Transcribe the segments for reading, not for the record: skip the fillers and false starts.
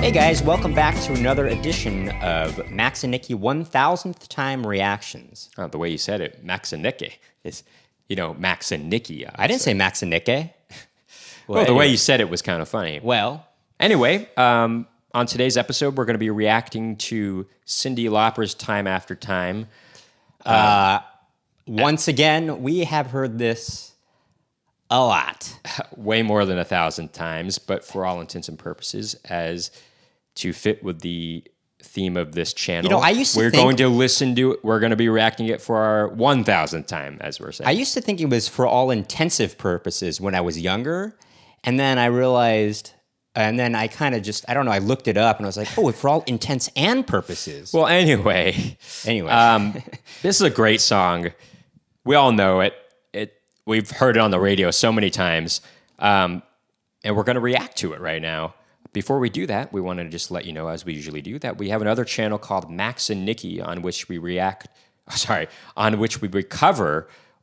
Hey guys, welcome back to another edition of Max and Nicky 1000th Time Reactions. Oh, the way you said it, Max and Nicky. It's, Max and Nicky. I didn't say Max and Nicky. Well, the way you said it was kind of funny. Well. Anyway, on today's episode, we're going to be reacting to Cyndi Lauper's Time After Time. Once again, we have heard this a lot. Way more than 1,000 times, but for all intents and purposes, as to fit with the theme of this channel. I used to we're think... going to listen to it. We're going to be reacting it for our 1,000th time, as we're saying. I used to think it was for all intensive purposes when I was younger, and then I realized... And then I kind of just, I don't know, I looked it up and I was like, oh, for all intents and purposes. Well, anyway. This is a great song. We all know it. We've heard it on the radio so many times. And we're going to react to it right now. Before we do that, we want to just let you know, as we usually do, that we have another channel called Max and Nicky on which we recover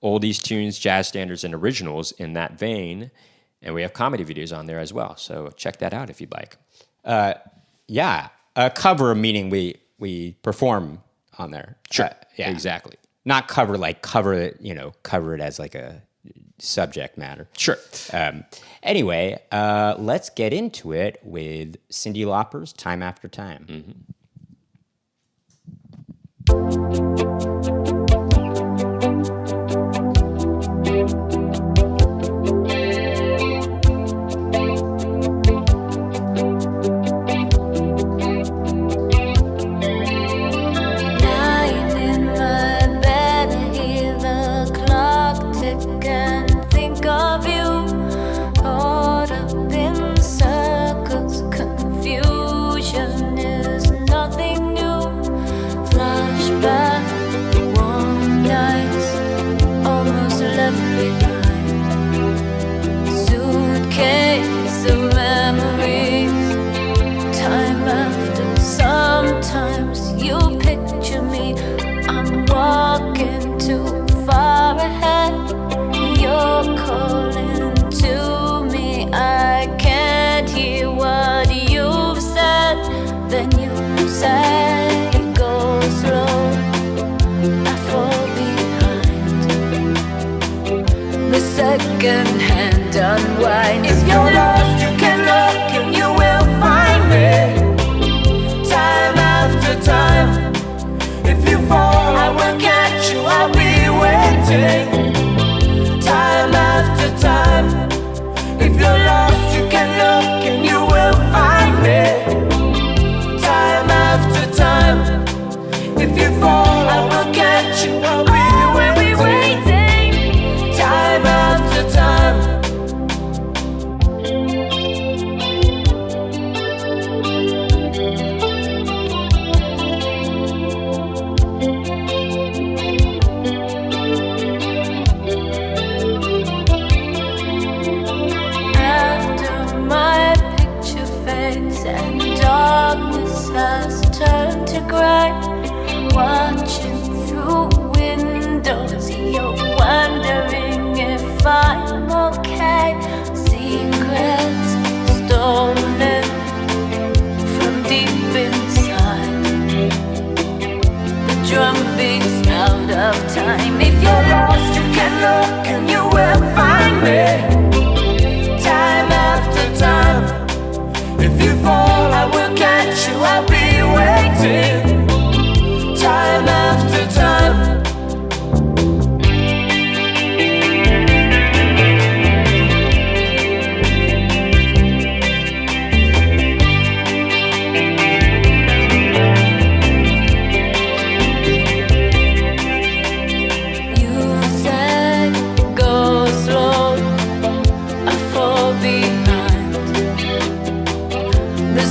oldies, tunes, jazz standards, and originals in that vein. And we have comedy videos on there as well. So check that out if you'd like. Yeah. Cover meaning we perform on there. Sure. Yeah. Exactly. Not cover like cover it as like a subject matter. Sure. Anyway, let's get into it with Cyndi Lauper's Time After Time. Second-hand unwind. If you're lost, you can look and you will find me. Time after time. If you fall, I will catch you. I'll be waiting. Time after time. If you're lost, you can look and you will find me. Time after time. If you fall, I will catch you. I'll be waiting. Time after time. After my picture fades and darkness has turned to gray, watching through windows, you're wondering if I'm okay. Secrets stolen from deep inside. The drum beats out of time. If you're lost, you can look and you will find me. Time after time. If you fall, I will catch you. I'll be waiting. Time after time.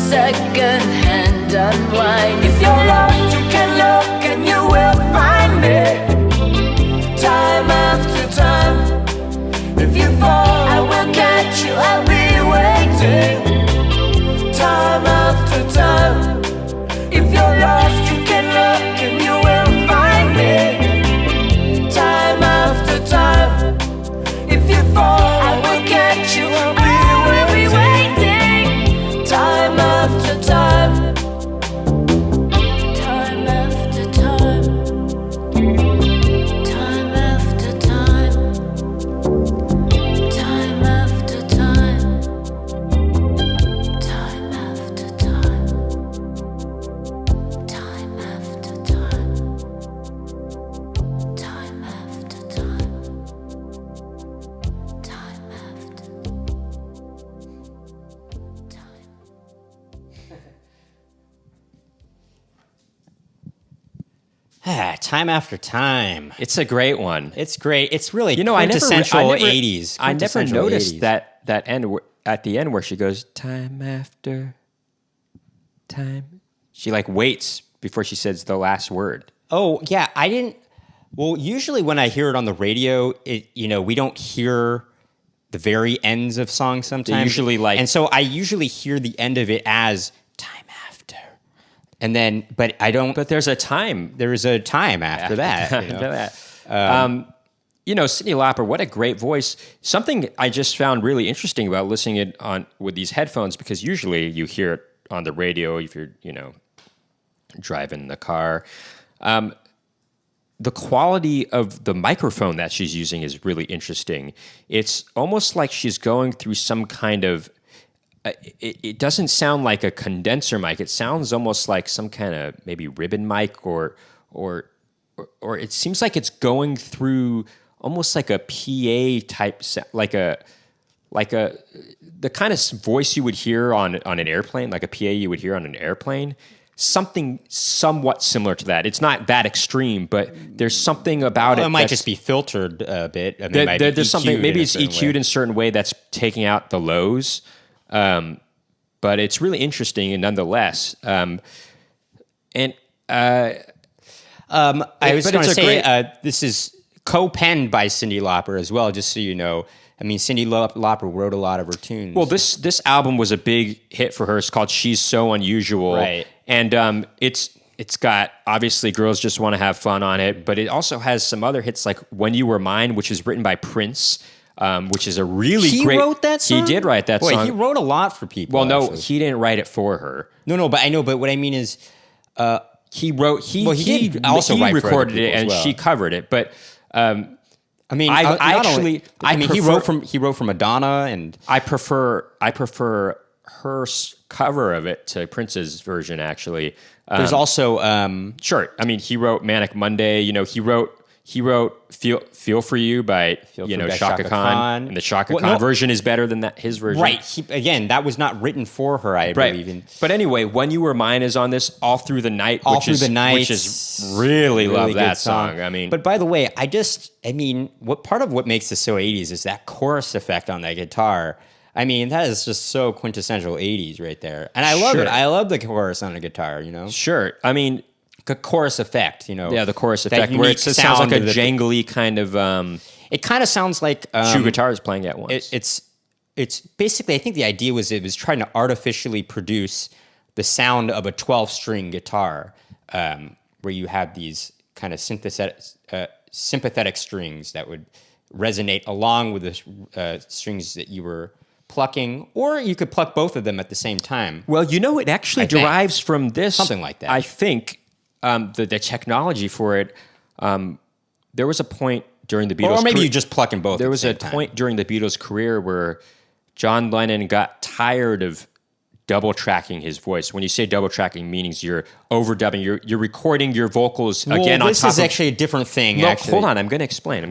Second-hand unwind. If you're lost, you can look and you will find me. Time after time. If you fall, I will catch you. I'll be waiting. Time after time. If you're lost, you can look and you will find me. Time after time. If you fall, I will catch you. I'll be waiting. Time after time. Time After Time. It's a great one. It's great. It's really I never quintessential 80s. I never quintessential noticed 80s. that end at the end where she goes time after time. She like waits before she says the last word. Oh, yeah, I didn't. Well, usually when I hear it on the radio, we don't hear the very ends of songs sometimes. They usually and so I usually hear the end of it as time after. And then, but I don't. But there's a time. There is a time after that. After that. Cyndi Lauper, what a great voice. Something I just found really interesting about listening it on with these headphones, because usually you hear it on the radio if you're, driving the car. The quality of the microphone that she's using is really interesting. It's almost like she's going through some kind of, it doesn't sound like a condenser mic. It sounds almost like some kind of maybe ribbon mic or it seems like it's going through almost like a PA type, the kind of voice you would hear on an airplane, like a PA you would hear on an airplane. Something somewhat similar to that. It's not that extreme, but there's something about it. It might just be filtered a bit. I mean, there's something. Maybe it's EQ'd in a certain way that's taking out the lows. But it's really interesting, and nonetheless. I was going to say this is co-penned by Cyndi Lauper as well. Just so you know. I mean, Cyndi Lauper wrote a lot of her tunes. Well, this album was a big hit for her. It's called "She's So Unusual," right? And it's got obviously "Girls Just Want to Have Fun" on it, but it also has some other hits like "When You Were Mine," which is written by Prince, which is a really great. He wrote that song? He did write that song. He wrote a lot for people. Well, no, actually. he didn't write it for her. No, but I know. But what I mean is, he wrote. He also write for other recorded people it as and well. she covered it, but. I mean, he wrote for Madonna, and I prefer her cover of it to Prince's version. Actually, there's also sure. I mean, he wrote "Manic Monday." He wrote "Feel for You" by Shaka Khan, and the Shaka Khan version is better than his version. Right. That was not written for her, I believe. But anyway, "When You Were Mine" is on this "All Through the Night," which is really love that song. I mean, but by the way, what part of what makes this so 80s is that chorus effect on that guitar. I mean, that is just so quintessential 80s right there, and I love it. I love the chorus on a guitar. Sure. I mean. A chorus effect, Yeah, the chorus effect where it sounds like a jangly kind of. It kind of sounds like two guitars playing at once. It's basically. I think the idea was it was trying to artificially produce the sound of a 12-string guitar, where you have these kind of sympathetic strings that would resonate along with the strings that you were plucking, or you could pluck both of them at the same time. Well, it actually derives from this something like that. I think. The technology for it, there was a point during the Beatles' or maybe you just pluck them both. There was a point during the Beatles' career where John Lennon got tired of double tracking his voice. When you say double tracking, meaning you're overdubbing, you're recording your vocals again on top. This is actually a different thing. No, actually. Hold on, I'm going to explain.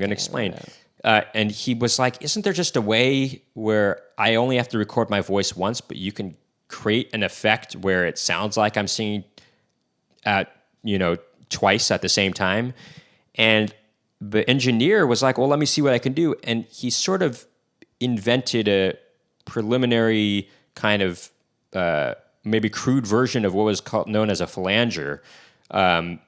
And he was like, "Isn't there just a way where I only have to record my voice once, but you can create an effect where it sounds like I'm singing twice at the same time?" And the engineer was like, "Well, let me see what I can do." And he sort of invented a preliminary kind of maybe crude version of what was known as a flanger. And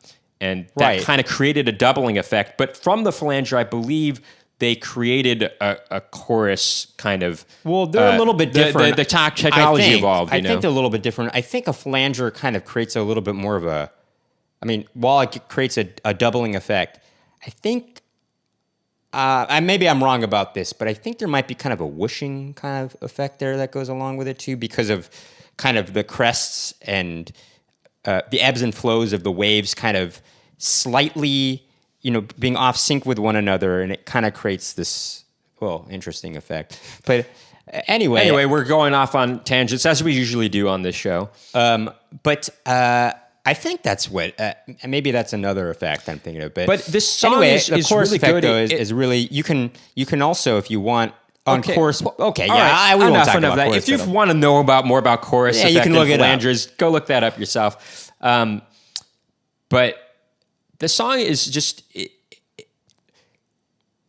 that kind of created a doubling effect. But from the flanger, I believe they created a chorus kind of. Well, they're a little bit different. The technology evolved. I think they're a little bit different. I think a flanger kind of creates a little bit more of a. I mean, while it creates a doubling effect, I think, maybe I'm wrong about this, but I think there might be kind of a whooshing kind of effect there that goes along with it too, because of kind of the crests and the ebbs and flows of the waves kind of slightly, being off sync with one another, and it kind of creates this, interesting effect. But anyway, we're going off on tangents as we usually do on this show. I think that's what. Maybe that's another effect I'm thinking of. But this song is chorus really effect good. Though is really you can also, if you want, on chorus. Okay, all yeah, right. we won't talk enough about that. chorus. If you want to know more about chorus effect you can look and it up. flangers, go look that up yourself. But the song is just,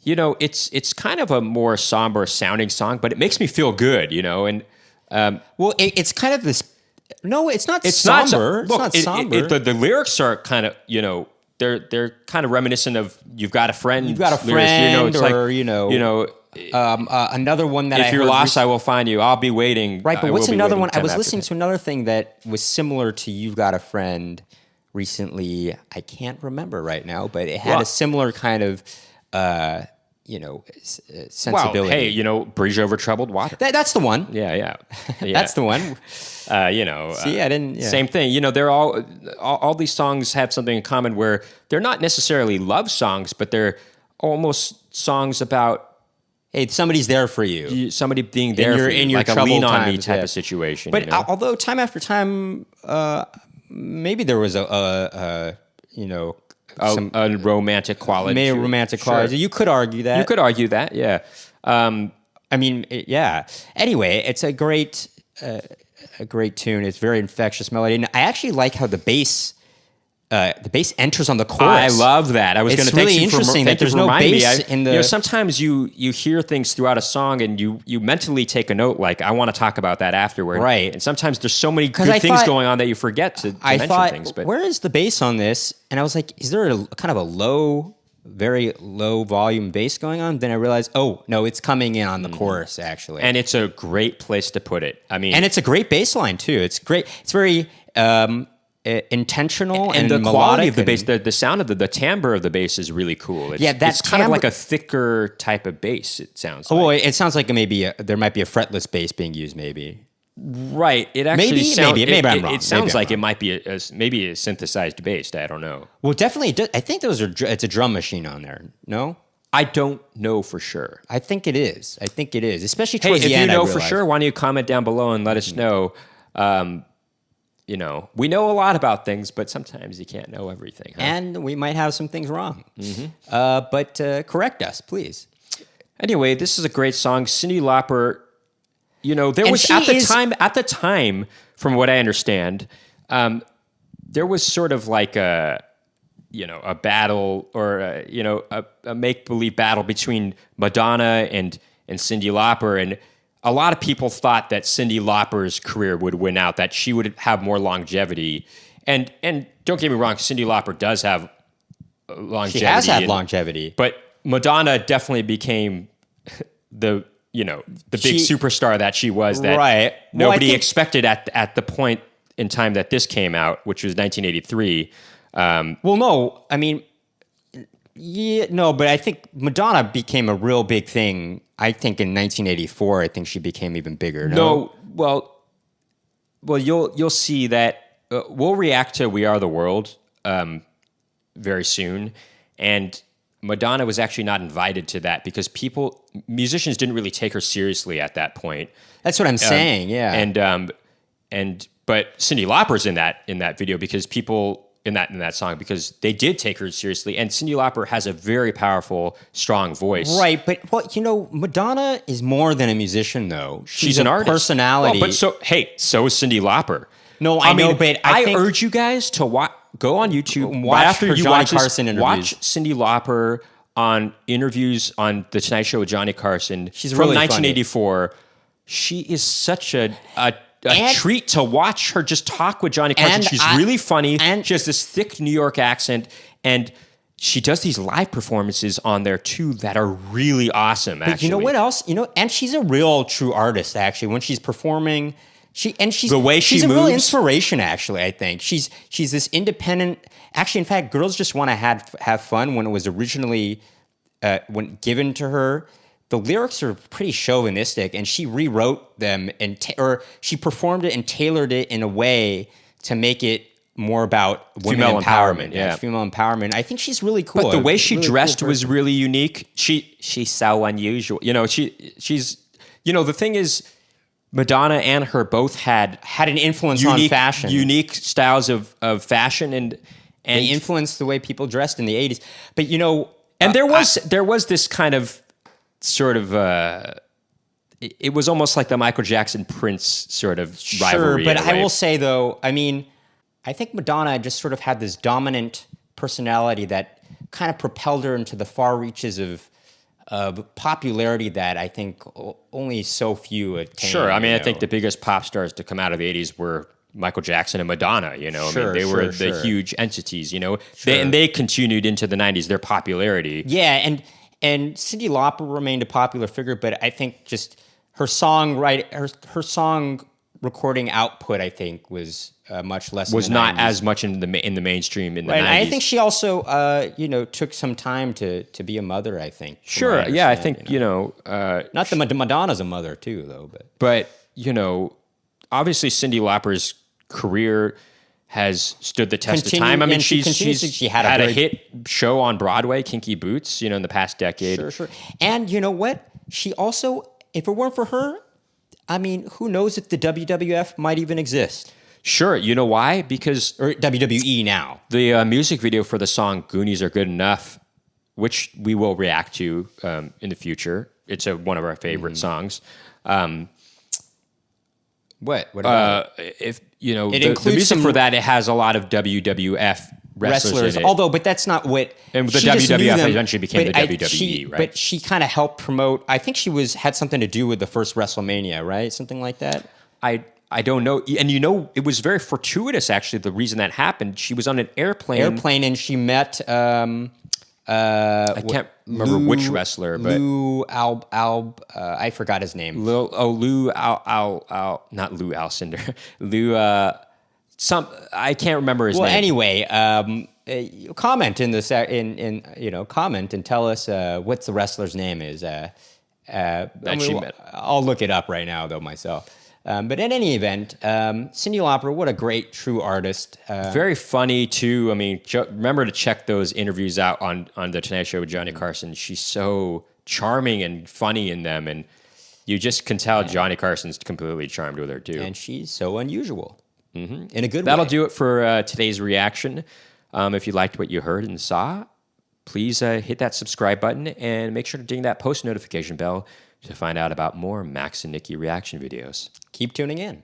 it's kind of a more somber sounding song, but it makes me feel good, and Well, it's kind of this. No, it's not it's somber. Not, look, it's not somber. the lyrics are kind of, they're kind of reminiscent of "You've Got a Friend." You've got a lyrics, friend, it's another one that if I you're heard lost, I will find you. I'll be waiting. Right, but I what's will be another waiting one? I time was after listening time. to another thing that was similar to "You've Got a Friend" recently. I can't remember right now, but it had a similar kind of, sensibility. Well, hey, bridge over troubled water. That's the one. Yeah. That's the one. See, I didn't. Yeah. Same thing. They're all these songs have something in common where they're not necessarily love songs, but they're almost songs about Hey, somebody's there for you. Somebody being there for you, in your like a troubled lean on me times, type yeah. of situation. But although time after time, maybe there was a romantic quality. Maybe a to it. romantic Sure. quality. You could argue that. You could argue that, yeah. Yeah. Anyway, it's a great tune. It's very infectious melody, and I actually like how the bass enters on the chorus. I love that. I was going to really interesting that there's no bass in the. Sometimes you hear things throughout a song and you mentally take a note, like I want to talk about that afterward. Right. And sometimes there's so many good things going on that you forget to mention things. But where is the bass on this? And I was like, is there a kind of a very low volume bass going on? Then I realized, oh no, it's coming in on the chorus actually. And it's a great place to put it. I mean, and it's a great bass line too. It's great. It's very intentional and the quality of the melodic bass, the sound of the timbre of the bass is really cool. It's, that it's kind of timbre- like a thicker type of bass. It sounds like. Well, it sounds like there might be a fretless bass being used, maybe. Right. It actually sounds. Maybe I'm wrong. It sounds like it might be maybe a synthesized bass. I don't know. Well, definitely. I think it's a drum machine on there. No. I don't know for sure. I think it is. Especially Hey, towards the end. If you know for sure, why don't you comment down below and let us know? We know a lot about things, but sometimes you can't know everything. Huh? And we might have some things wrong. But correct us, please. Anyway, this is a great song. Cyndi Lauper, there was at the time, from what I understand, there was sort of like a battle or a make-believe battle between Madonna and Cyndi Lauper, and a lot of people thought that Cyndi Lauper's career would win out, that she would have more longevity. And don't get me wrong, Cyndi Lauper does have longevity. She has had longevity. But Madonna definitely became the big superstar that she was, that right. nobody expected at the point in time that this came out, which was 1983. No, I mean, but I think Madonna became a real big thing. I think in 1984, I think she became even bigger. Well, you'll see that we'll react to "We Are the World" very soon, and Madonna was actually not invited to that because musicians didn't really take her seriously at that point. That's what I'm saying. Yeah, but Cyndi Lauper's in that video because people. In that song, because they did take her seriously, and Cyndi Lauper has a very powerful, strong voice. Right, but Madonna is more than a musician, though. She's an artist, personality. Well, so is Cyndi Lauper. No, I know, but I urge you guys to go on YouTube, watch her Johnny Carson interviews. Watch Cyndi Lauper on interviews on the Tonight Show with Johnny Carson. She's from really 1984. Funny. She is such a treat to watch her just talk with Johnny Carson. She's really funny. And she has this thick New York accent, and she does these live performances on there too that are really awesome. But you know what else? And she's a real true artist. Actually, when she's performing, she's the way she's a real inspiration. Actually, I think she's this independent. Actually, in fact, Girls Just Want to Have Fun, when it was originally when given to her. The lyrics are pretty chauvinistic, and she rewrote them or she performed it and tailored it in a way to make it more about female empowerment. Yeah, female empowerment. I think she's really cool. But the way she dressed was really unique. She's so unusual. She's the thing is, Madonna and her both had an influence on fashion, unique styles of fashion, and they influenced the way people dressed in the 80s. But and there was this kind of sort of it was almost like the Michael Jackson Prince sort of rivalry. Sure, but I will say though, I mean, I think Madonna just sort of had this dominant personality that kind of propelled her into the far reaches of popularity that I think only so few attain. Sure. I mean, you I think know. the biggest pop stars to come out of the 80s were Michael Jackson and Madonna, you know. Sure, I mean, they were sure, the sure. huge entities, you know. Sure. They continued into the 90s, their popularity. Yeah, and Cyndi Lauper remained a popular figure, but I think just her song recording output, I think, was much less. Was in the not 90s. as much in the mainstream in the Right, 90s. and I think she also, took some time to be a mother. I think. from Sure. what Yeah, I understand, think, you know, not that Madonna's a mother too, though. but, you know, obviously Cyndi Lauper's career has stood the test of time. I mean, and she had a very- hit show on Broadway, Kinky Boots, you know, in the past decade. Sure. And you know what? She also, if it weren't for her, I mean, who knows if the WWF might even exist, Sure. You know why? Because or WWE now. the music video for the song Goonies Are Good Enough, which we will react to in the future. It's one of our favorite songs. What about If you know It the includes music some for that, it has a lot of WWF wrestlers in it. Although, but that's not what. And the she just knew WWF them, eventually became but the WWE, right? But she kind of helped promote. I think she had something to do with the first WrestleMania, right? Something like that. I don't know, and you know, it was very fortuitous actually. The reason that happened, she was on an airplane. And she met. I can't remember which wrestler, but I forgot his name. not Lou Alcindor. Lou. I can't remember his Well, name. anyway, comment in comment and tell us what the wrestler's name is. she met. I'll look it up right now though myself. But in any event, Cyndi Lauper, what a great true artist. Very funny too. I mean, remember to check those interviews out on the Tonight Show with Johnny Carson. She's so charming and funny in them, and you just can tell Johnny Carson's completely charmed with her too. And she's so unusual in a good way. That'll do it for today's reaction. If you liked what you heard and saw, please hit that subscribe button and make sure to ding that post notification bell to find out about more Max and Nicky reaction videos. Keep tuning in.